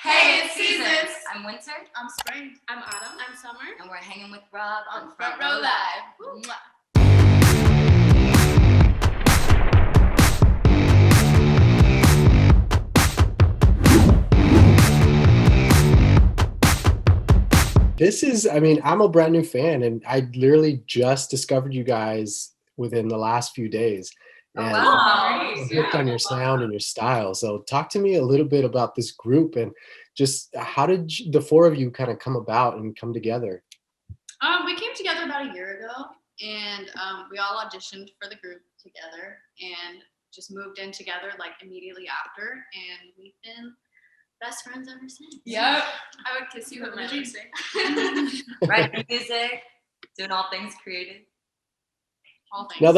Hey, it's Seasons. I'm Winter. I'm Spring. I'm Autumn. I'm Summer. And we're hanging with Rob on Front Row Live. Mwah. I'm a brand new fan, and I literally just discovered you guys within the last few days. And wow. hooked on your sound and your style. So talk to me a little bit about this group and just how did the four of you kind of come about and come together? We came together about a year ago, and we all auditioned for the group together and just moved in together like immediately after, and we've been best friends ever since. Yep. I would kiss you with my lipstick. Writing music, doing all things creative. All things. Now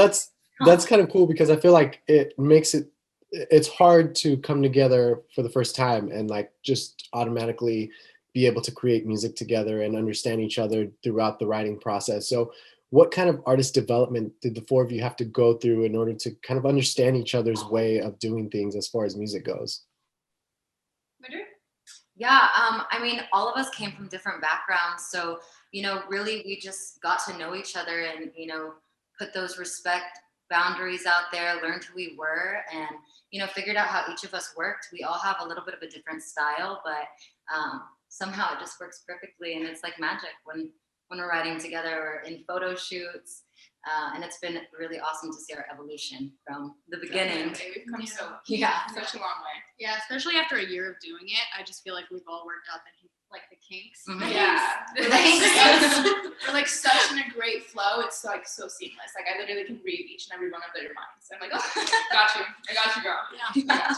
that's kind of cool because I feel like it's hard to come together for the first time and like just automatically be able to create music together and understand each other throughout the writing process. So what kind of artist development did the four of you have to go through in order to kind of understand each other's way of doing things as far as music goes? Yeah, all of us came from different backgrounds. So, really we just got to know each other and, put those respect boundaries out there, learned who we were, and, figured out how each of us worked. We all have a little bit of a different style, but somehow it just works perfectly. And it's like magic when we're writing together or in photo shoots. And it's been really awesome to see our evolution from the beginning. We've come such a long way. Yeah, especially after a year of doing it, I just feel like we've all worked out the kinks. Mhm. Yeah. We're like such in a great flow. It's like so seamless. Like I literally can read each and every one of their minds. I'm like, oh, got you. I got you, girl. Yeah.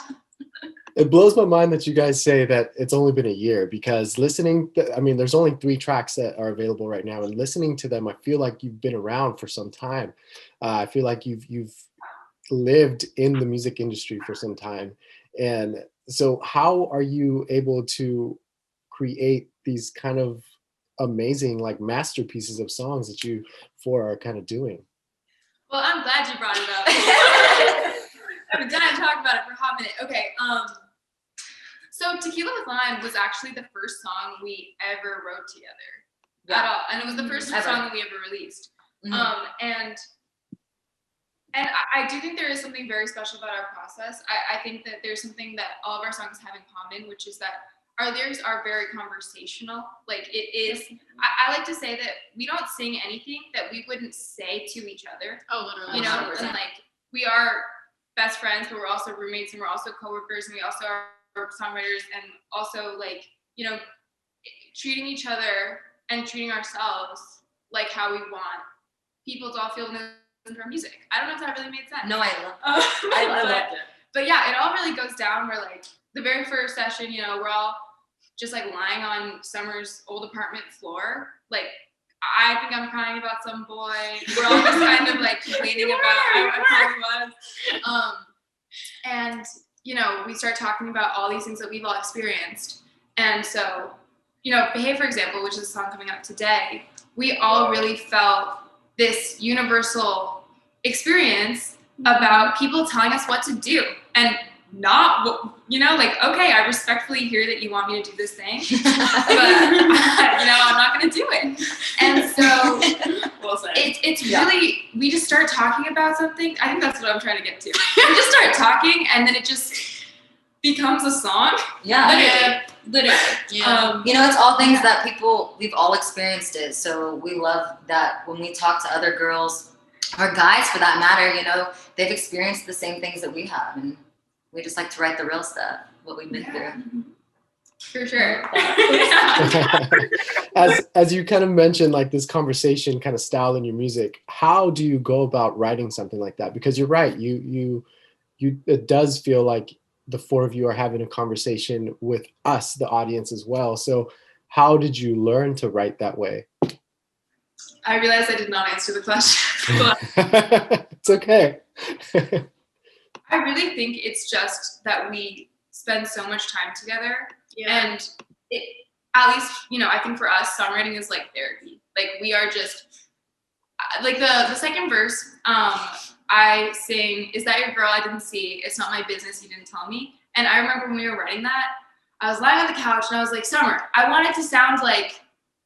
It blows my mind that you guys say that it's only been a year because there's only 3 tracks that are available right now, and listening to them, I feel like you've been around for some time. I feel like you've lived in the music industry for some time. And so how are you able to create these kind of amazing like masterpieces of songs that you four are kind of doing? Well, I'm glad you brought it up. I've been dying to talk about it for a hot minute. Okay, so Tequila with Lime was actually the first song we ever wrote together at all, and it was the first song that we ever released. Mm-hmm. And I do think there is something very special about our process. I think that there's something that all of our songs have in common, which is that our lyrics are very conversational. Like it is, I like to say that we don't sing anything that we wouldn't say to each other. Oh, literally. And like we are best friends, but we're also roommates and we're also coworkers and we also are songwriters and also like, treating each other and treating ourselves like how we want people to all feel into our music. I don't know if that really made sense. No, I love it. But yeah, it all really goes down where like the very first session, we're all just like lying on Summer's old apartment floor. Like I think I'm crying about some boy. We're all just kind of like complaining about I probably was. And we start talking about all these things that we've all experienced. And so, Behave, for example, which is a song coming out today, we all really felt this universal experience about people telling us what to do and not, okay, I respectfully hear that you want me to do this thing, but, I'm not going to do it. And so it's really, we just start talking about something. I think that's what I'm trying to get to. We just start talking and then it just becomes a song. Yeah. Literally. Yeah. It's all things that we've all experienced it. So we love that when we talk to other girls or guys for that matter, they've experienced the same things that we have. And we just like to write the real stuff, what we've been through. For sure. As you kind of mentioned, like this conversation kind of style in your music, how do you go about writing something like that? Because you're right, it does feel like the four of you are having a conversation with us, the audience as well. So how did you learn to write that way? I realized I did not answer the question. It's okay. I really think it's just that we spend so much time together. Yeah. And it, at least, I think for us, songwriting is like therapy. Like we are just, like the second verse, I sing, "Is that your girl I didn't see? It's not my business, you didn't tell me." And I remember when we were writing that, I was lying on the couch and I was like, Summer, I want it to sound like,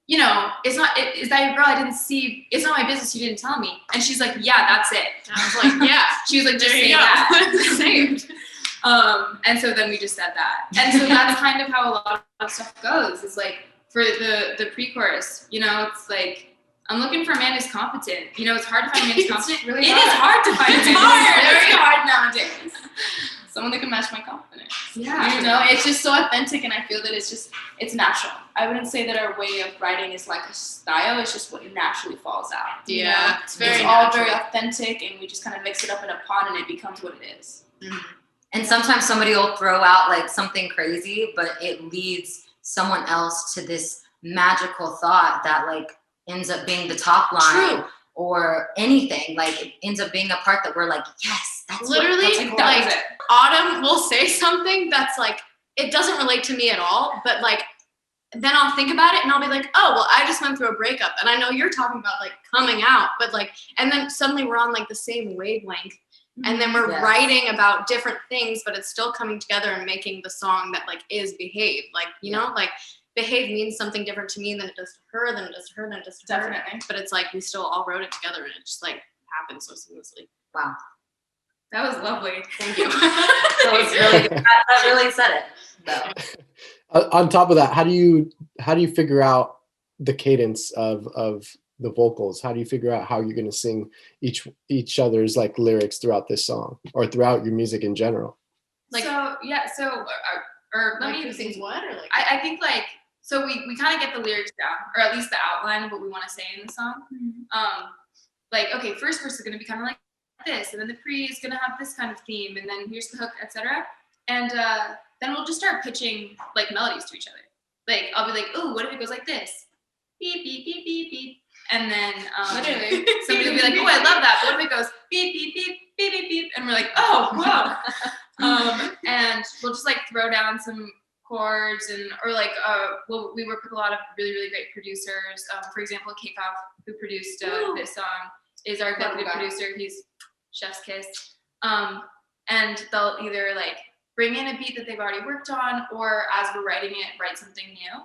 you know, is that your girl? I didn't see, it's not my business, you didn't tell me. And she's like, yeah, that's it. And I was like, yeah. She was like, just There say you go. that. Saved. And so then we just said that. And so that's kind of how a lot of stuff goes. It's like for the pre-chorus, you know, it's like, I'm looking for a man who's competent. You know, it's hard to find a man who's competent. really It is hard to find a man who's very hard nowadays. Someone that can match my confidence. Yeah. You know, it's just so authentic, and I feel that it's natural. I wouldn't say that our way of writing is like a style. It's just what naturally falls out. You Yeah, know? it's very all natural. very authentic, and we just kind of mix it up in a pot, and it becomes what it is. And sometimes somebody will throw out like something crazy, but it leads someone else to this magical thought that like ends up being the top line. True. Or anything, like it ends up being a part that we're like, yes, that's Literally, that's like Autumn will say something that's like, it doesn't relate to me at all, but like, then I'll think about it and I'll be like, oh, well, I just went through a breakup, and I know you're talking about like coming out, but like, and then suddenly we're on like the same wavelength, and then we're Yes. writing about different things, but it's still coming together and making the song that like is Behave, like, you know, like Behave means something different to me than it does to her, than it does to her, than it does to her. Definitely. But it's like we still all wrote it together, and it just like happened so seamlessly. Wow, That was lovely. Thank you. that was really good. That really said it. So. On top of that, how do you figure out the cadence of the vocals? How do you figure out how you're going to sing each other's like lyrics throughout this song or throughout your music in general? Like- or let Like me who sings what, or like I think like, so we kind of get the lyrics down, or at least the outline of what we want to say in the song. Like, okay, first verse is going to be kind of like this, and then the pre is going to have this kind of theme, and then here's the hook, etc. And then we'll just start pitching like melodies to each other. Like I'll be like, oh, what if it goes like this? Beep beep beep beep beep. And then Literally. somebody will be like, oh, I love that. But what if it goes beep beep beep beep beep beep? And we're like, oh, wow. And we'll just like throw down some chords, and or like we work with a lot of really, really great producers. For example, K-Pop, who produced this song, is our executive producer. He's chef's kiss. And they'll either like bring in a beat that they've already worked on, or as we're writing it, write something new.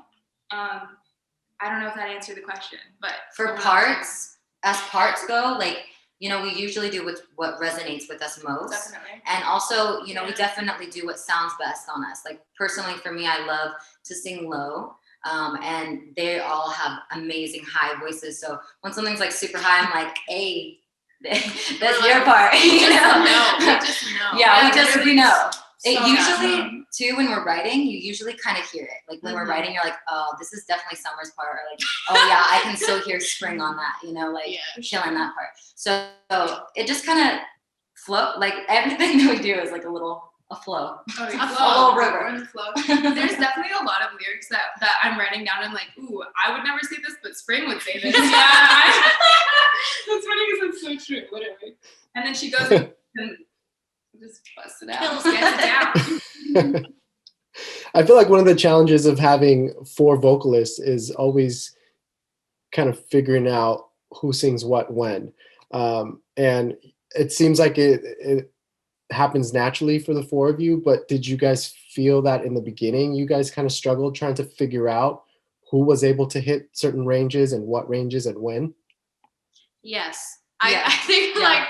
I don't know if that answered the question, but For parts, as parts go, like, you know, we usually do what resonates with us most. Definitely. And also, you know, we definitely do what sounds best on us. Like personally for me, I love to sing low. And they all have amazing high voices. So when something's like super high, I'm like, hey, that's your part. we You know? just know. Yeah, we know. It So usually, too, when we're writing, you usually kind of hear it. Like when we're writing, you're like, oh, this is definitely Summer's part. Or like, oh yeah, I can still hear Spring on that, you know, like killing that part. So it just kind of flow. Like everything that we do is like a flow. a flow. river. We're in the flow. There's definitely a lot of lyrics that I'm writing down and like, ooh, I would never say this, but Spring would say this. Yeah, that's funny because it's so true, literally. And then she goes and just busts it out, gets it down. I feel like one of the challenges of having 4 vocalists is always kind of figuring out who sings what when. And it seems like it happens naturally for the 4 of you, but did you guys feel that in the beginning you guys kind of struggled trying to figure out who was able to hit certain ranges and what ranges and when? Yes. Yeah. I think Yeah. like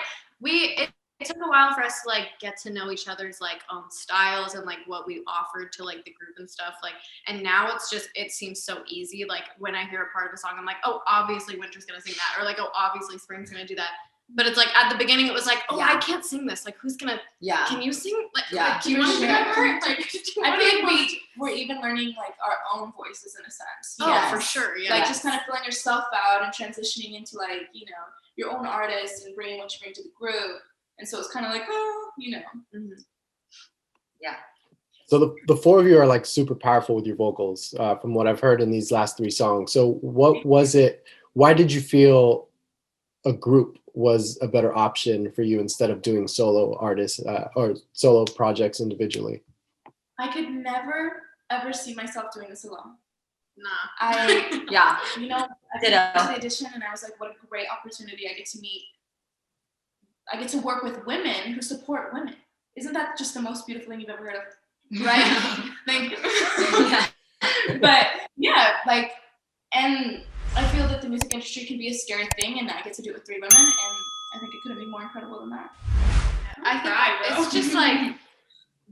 it took a while for us to like get to know each other's like own styles and like what we offered to like the group and stuff, like, and now it seems so easy. Like when I hear a part of a song, I'm like, oh, obviously Winter's gonna sing that, or like, oh, obviously Spring's gonna do that. But it's like at the beginning it was like, oh, Yeah. I can't sing this, like who's gonna can you sing, like, Yeah. like, do you want to sing that part? Like, I feel like we're even learning like our own voices in a sense. oh, Yes. for sure, yeah. Like just kind of filling yourself out and transitioning into like, you know, your own artist and bringing what you bring to the group. And so it's kind of like, oh, you know. Yeah. So the 4 of you are like super powerful with your vocals, from what I've heard in these last 3 songs. So what was it? Why did you feel a group was a better option for you instead of doing solo artists or solo projects individually? I could never ever see myself doing this alone. Nah. Yeah. You know, I Ditto. went to the audition and I was like, what a great opportunity. I get to work with women who support women. Isn't that just the most beautiful thing you've ever heard of? Right? Thank you. Yeah. But yeah, like, and I feel that the music industry can be a scary thing, and I get to do it with 3 women, and I think it couldn't be more incredible than that. I think it's just like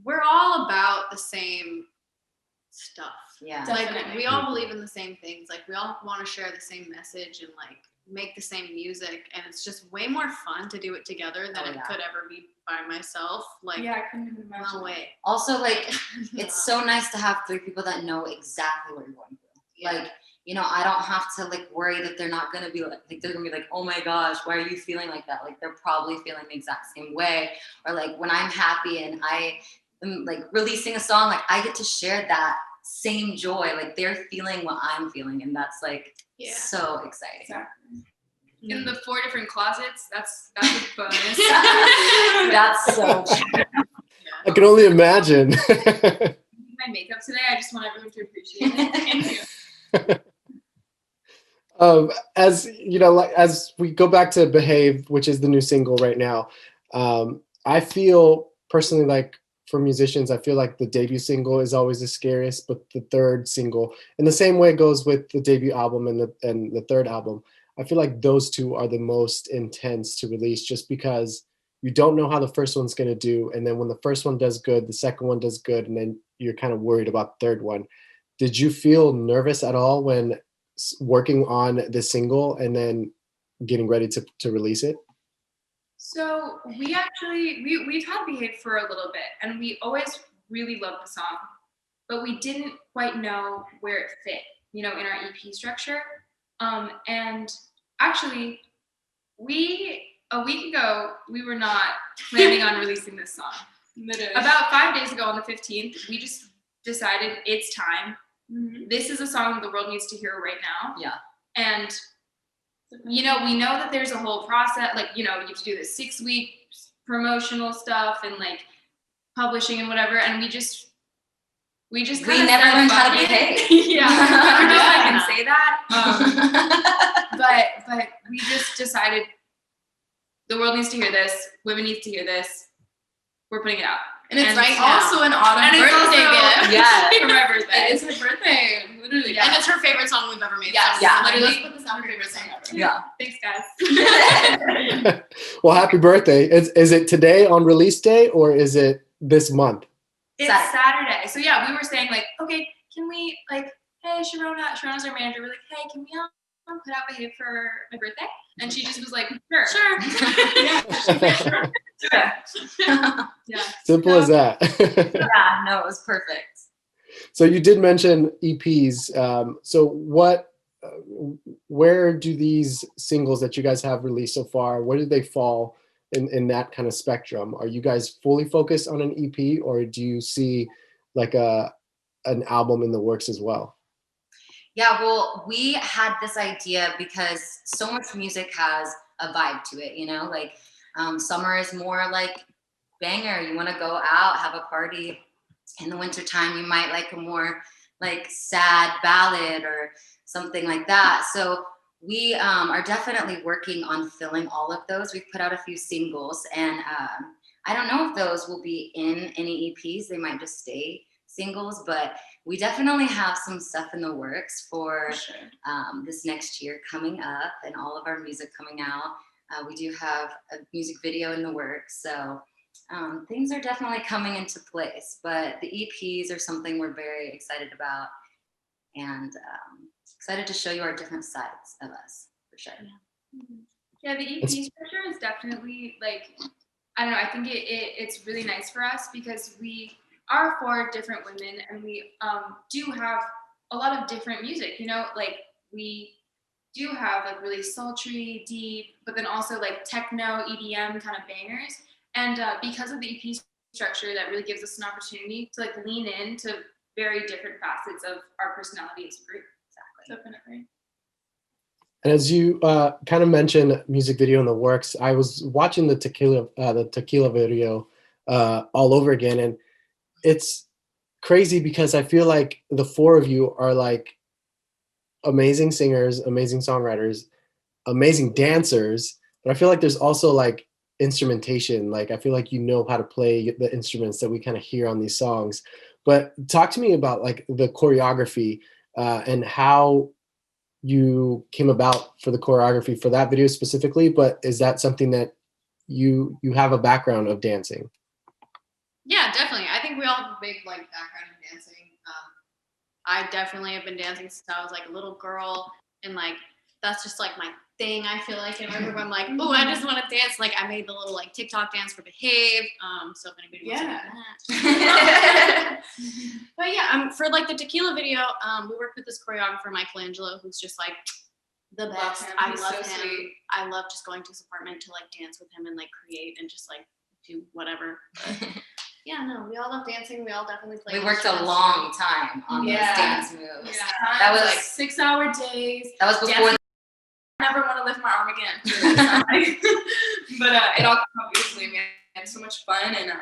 we're all about the same stuff. Yeah. Like Definitely. we all believe in the same things. Like we all want to share the same message and like make the same music, and it's just way more fun to do it together than Oh, it yeah. could ever be by myself. Like Yeah, I couldn't even imagine. no way. Also, like, it's so nice to have 3 people that know exactly what you're going through. Yeah. Like, you know, I don't have to like worry that they're not gonna be like they're gonna be like, oh my gosh, why are you feeling like that? Like they're probably feeling the exact same way. Or like when I'm happy and I am like releasing a song, like I get to share that same joy. Like they're feeling what I'm feeling, and that's like Yeah. so exciting. Exactly. In the 4 different closets, that's a bonus. That's so true. I can only imagine. My makeup today. I just want everyone to appreciate it. Thank you. As you know, like as we go back to Behave, which is the new single right now, I feel personally like for musicians, I feel like the debut single is always the scariest, but the third single, in the same way it goes with the debut album and the third album, I feel like those 2 are the most intense to release, just because you don't know how the first one's going to do, and then when the first one does good, the second one does good, and then you're kind of worried about the third one. Did you feel nervous at all when working on the single and then getting ready to release it? So we actually we've had Behave for a little bit, and we always really loved the song, but we didn't quite know where it fit, you know, in our EP structure. And actually, a week ago we were not planning on releasing this song. Literally. About 5 days ago on the 15th, we just decided it's time. Mhm. This is a song that the world needs to hear right now. Yeah. And you know, we know that there's a whole process, like, you know, you have to do the 6-week promotional stuff and like publishing and whatever, and we We kinda never said, learned how to "Fuck it." behave. Yeah, I don't know if I Yeah. can say that, but we just decided the world needs to hear this, women need to hear this, we're putting it out. And it's And right it's also an autumn And it's birthday also gift. Yeah. for my birthday. It is her birthday, literally. Yeah. And it's her favorite song we've ever made. Yes. So Yeah. literally, Let's put this on her favorite song ever. Yeah. Thanks, guys. Well, happy birthday. Is it today on release day, or is it this month? It's Saturday. So yeah, we were saying like, okay, can we like, hey, Sharona's our manager. We're like, hey, can we put out Behave for my birthday? And she just was like, sure. Sure. Yeah. Simple as that. Yeah, no, it was perfect. So you did mention EPs. So where do these singles that you guys have released so far, where do they fall in that kind of spectrum? Are you guys fully focused on an EP, or do you see like an album in the works as well? Yeah, well, we had this idea because so much music has a vibe to it, you know, like summer is more like banger. You want to go out, have a party. In the wintertime, you might like a more like sad ballad or something like that. So we are definitely working on filling all of those. We've put out a few singles, and I don't know if those will be in any EPs. They might just stay singles, but we definitely have some stuff in the works for this next year coming up, and all of our music coming out. We do have a music video in the works, so things are definitely coming into place. But the EPs are something we're very excited about, and excited to show you our different sides of us, for sure. Yeah, the EP structure is definitely like, I don't know, I think it's really nice for us because we are 4 different women, and we do have a lot of different music, you know, like we do have like really sultry, deep, but then also like techno, EDM kind of bangers. And because of the EP structure, that really gives us an opportunity to like lean into very different facets of our personality as a group. Exactly. Definitely. And as you kind of mentioned, music video in the works, I was watching the tequila video all over again, and it's crazy because I feel like the 4 of you are like amazing singers, amazing songwriters, amazing dancers, but I feel like there's also like instrumentation. Like I feel like you know how to play the instruments that we kind of hear on these songs. But talk to me about like the choreography and how you came about for the choreography for that video specifically. But is that something that you have a background of dancing? Yeah, definitely. I think we all have a big like background in dancing. I definitely have been dancing since I was like a little girl, and like that's just like my thing. I feel like, and whenever I'm like, oh, I just want to dance. Like I made the little like TikTok dance for Behave. So if anybody wants to do that. But yeah, for like the tequila video, we worked with this choreographer, Michelangelo, who's just like the best. I love him. Sweet. I love just going to his apartment to like dance with him and like create and just like do whatever. Yeah, no, we all love dancing. We all definitely play. We worked a long time on those dance moves. Yeah. That was like 6-hour days. That was before. I never want to lift my arm again. But it all came out beautifully. We had so much fun, and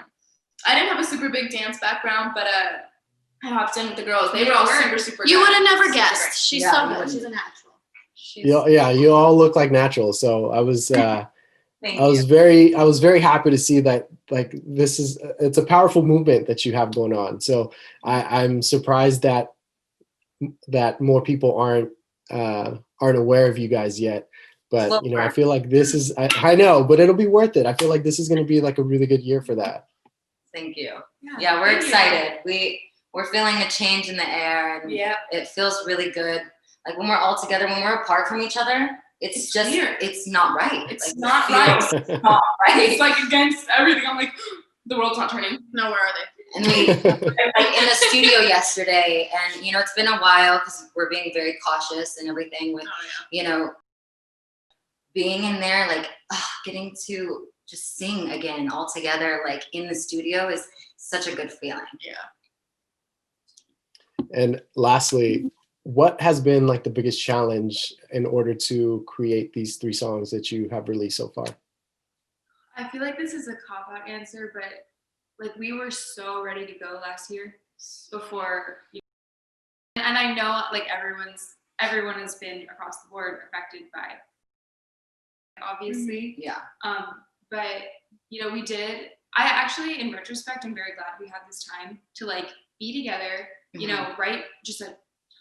I didn't have a super big dance background, but I hopped in with the girls. They were all super. You would have never guessed. She's so good. She's a natural. Yeah, you all look like naturals. So I was. I was very happy to see that like it's a powerful movement that you have going on. So I'm surprised that more people aren't aware of you guys yet. But you know, I feel like this is I know, but it'll be worth it. I feel like this is going to be like a really good year for that. Thank you. Yeah, we're excited. We're feeling a change in the air, and it feels really good. Like when we're all together, when we're apart from each other. It's just weird. It's not right. It's like, not right. It's not right. It's like against everything. I'm like, the world's not turning. No, where are they? And we like in the studio yesterday, and you know, it's been a while because we're being very cautious and everything with, you know, being in there, like getting to just sing again all together, like in the studio is such a good feeling. Yeah. And lastly, what has been like the biggest challenge in order to create these 3 songs that you have released so far? I feel like this is a cop-out answer, but like we were so ready to go last year before, and I know like everyone has been across the board affected by, obviously. Yeah. But you know, I actually, in retrospect, I'm very glad we had this time to like be together, you know, write just a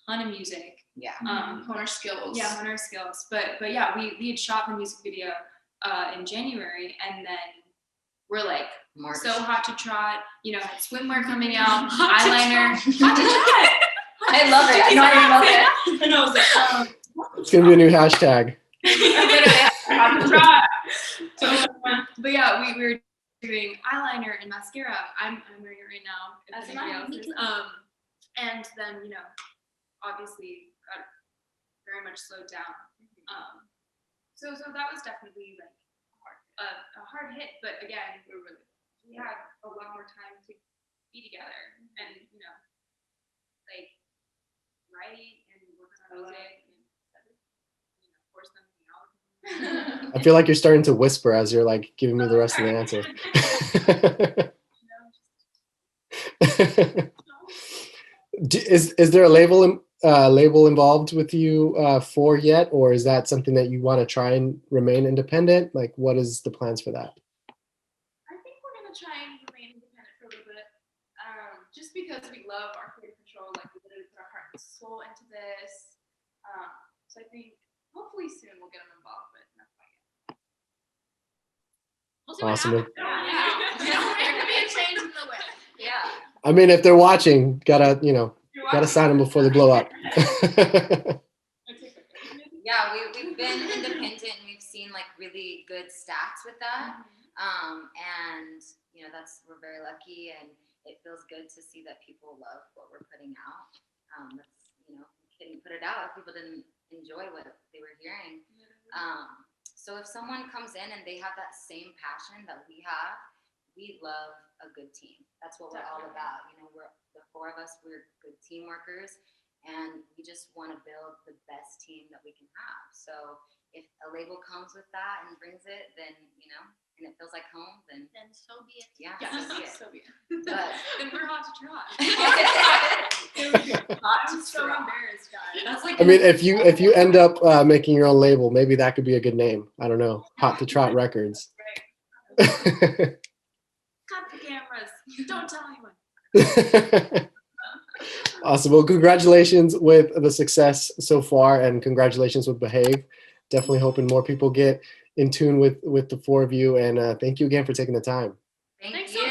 ton of music. Yeah. Hone our skills. Yeah, hone our skills. But yeah, we had shot the music video in January, and then we're like March. So hot to trot. You know, had swimwear coming out, eyeliner. Hot to trot. I love it. I know I love it. And I was like, it's gonna be a new hashtag. Hot to trot. So, but yeah, we were doing eyeliner and mascara. I'm wearing it right now. If anybody else is. And then, you know, obviously got very much slowed down. So that was definitely like a hard hit, but again, we had a lot more time to be together and, you know, like write and work on music and, you know, force them to out. I feel like you're starting to whisper as you're like giving me the rest of the answer. Is there a label involved with you for yet, or is that something that you want to try and remain independent? Like, what is the plans for that? I think we're gonna try and remain independent for a little bit, just because we love our creative control. Like we literally put our heart and soul into this. So I think hopefully soon we'll get them involved, but not quite yet. We'll see awesome. What happens. There could be a change in the way. Yeah. I mean, if they're watching, gotta sign them before they blow up. Yeah, we've been independent and we've seen like really good stats with that. And you know, we're very lucky, and it feels good to see that people love what we're putting out. That's, you know, we couldn't put it out if people didn't enjoy what they were hearing. So if someone comes in and they have that same passion that we have, we love a good team. That's what we're all about. You know, we're the 4 of us, we're good team workers, and we just want to build the best team that we can have. So if a label comes with that and brings it, then, you know, and it feels like home, then so be it. Yeah, So be it. But then we're hot to trot. I'm so embarrassed, guys. That's like I mean, if you end up making your own label, maybe that could be a good name. I don't know. Hot to Trot Records. Cut the cameras. Don't tell anyone. Awesome. Well, congratulations with the success so far, and congratulations with Behave. Definitely hoping more people get in tune with the four of you. And thank you again for taking the time. Thank Thanks you. so